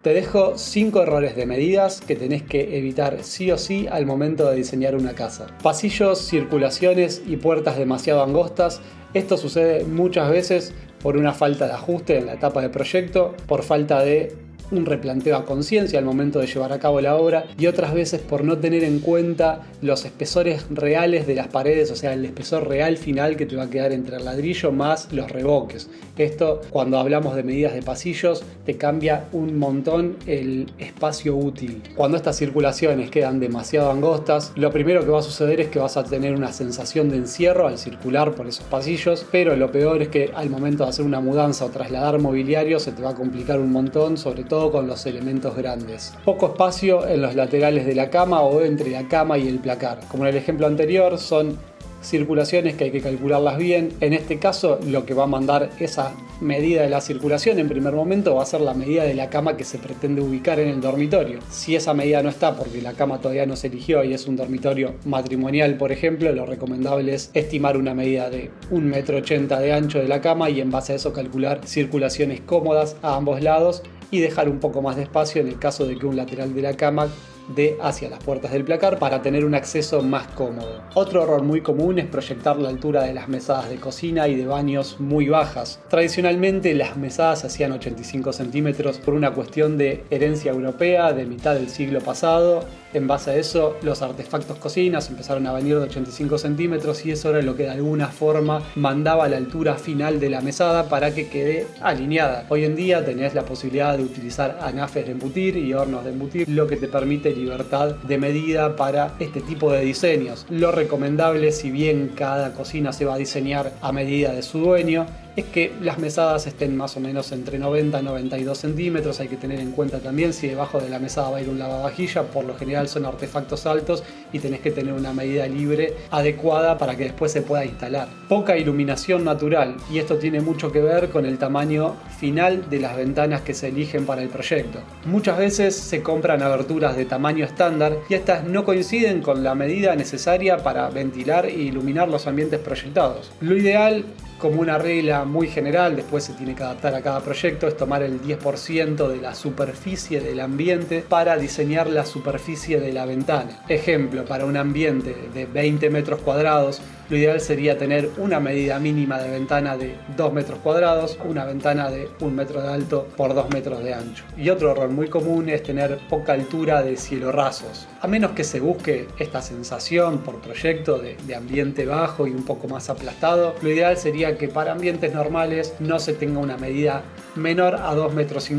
Te dejo 5 errores de medidas que tenés que evitar sí o sí al momento de diseñar una casa. Pasillos, circulaciones y puertas demasiado angostas. Esto sucede muchas veces por una falta de ajuste en la etapa de proyecto, por falta de un replanteo a conciencia al momento de llevar a cabo la obra y otras veces por no tener en cuenta los espesores reales de las paredes, o sea, el espesor real final que te va a quedar entre el ladrillo más los revoques. Esto, cuando hablamos de medidas de pasillos, te cambia un montón el espacio útil. Cuando estas circulaciones quedan demasiado angostas, lo primero que va a suceder es que vas a tener una sensación de encierro al circular por esos pasillos, pero lo peor es que al momento de hacer una mudanza o trasladar mobiliario se te va a complicar un montón, sobre todo con los elementos grandes. Poco espacio en los laterales de la cama o entre la cama y el placar. Como en el ejemplo anterior, son circulaciones que hay que calcularlas bien. En este caso, lo que va a mandar esa medida de la circulación en primer momento va a ser la medida de la cama que se pretende ubicar en el dormitorio. Si esa medida no está porque la cama todavía no se eligió y es un dormitorio matrimonial, por ejemplo, lo recomendable es estimar una medida de 1,80 m de ancho de la cama y en base a eso calcular circulaciones cómodas a ambos lados y dejar un poco más de espacio en el caso de que un lateral de la cama dé hacia las puertas del placar para tener un acceso más cómodo. Otro error muy común es proyectar la altura de las mesadas de cocina y de baños muy bajas. Tradicionalmente las mesadas se hacían 85 centímetros por una cuestión de herencia europea de mitad del siglo pasado. En base a eso, los artefactos cocinas empezaron a venir de 85 centímetros y eso era lo que de alguna forma mandaba la altura final de la mesada para que quede alineada. Hoy en día tenés la posibilidad de utilizar anafes de embutir y hornos de embutir, lo que te permite libertad de medida para este tipo de diseños. Lo recomendable, si bien cada cocina se va a diseñar a medida de su dueño, es que las mesadas estén más o menos entre 90 y 92 centímetros. Hay que tener en cuenta también si debajo de la mesada va a ir un lavavajilla. Por lo general son artefactos altos y tenés que tener una medida libre adecuada para que después se pueda instalar. Poca iluminación natural, y esto tiene mucho que ver con el tamaño final de las ventanas que se eligen para el proyecto. Muchas veces se compran aberturas de tamaño estándar y estas no coinciden con la medida necesaria para ventilar e iluminar los ambientes proyectados. Lo ideal, como una regla muy general, después se tiene que adaptar a cada proyecto, es tomar el 10% de la superficie del ambiente para diseñar la superficie de la ventana. Ejemplo, para un ambiente de 20 metros cuadrados, lo ideal sería tener una medida mínima de ventana de 2 metros cuadrados, una ventana de 1 metro de alto por 2 metros de ancho. Y otro error muy común es tener poca altura de cielo rasos. A menos que se busque esta sensación por proyecto de ambiente bajo y un poco más aplastado, lo ideal sería que para ambientes normales no se tenga una medida menor a 2,50 metros,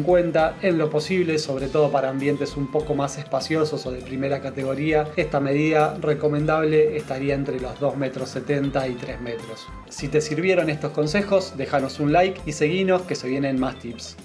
en lo posible, sobre todo para ambientes un poco más espaciosos o de primera categoría. Esta medida recomendable estaría entre los 2,70 metros y 3 metros. Si te sirvieron estos consejos, déjanos un like y seguinos que se vienen más tips.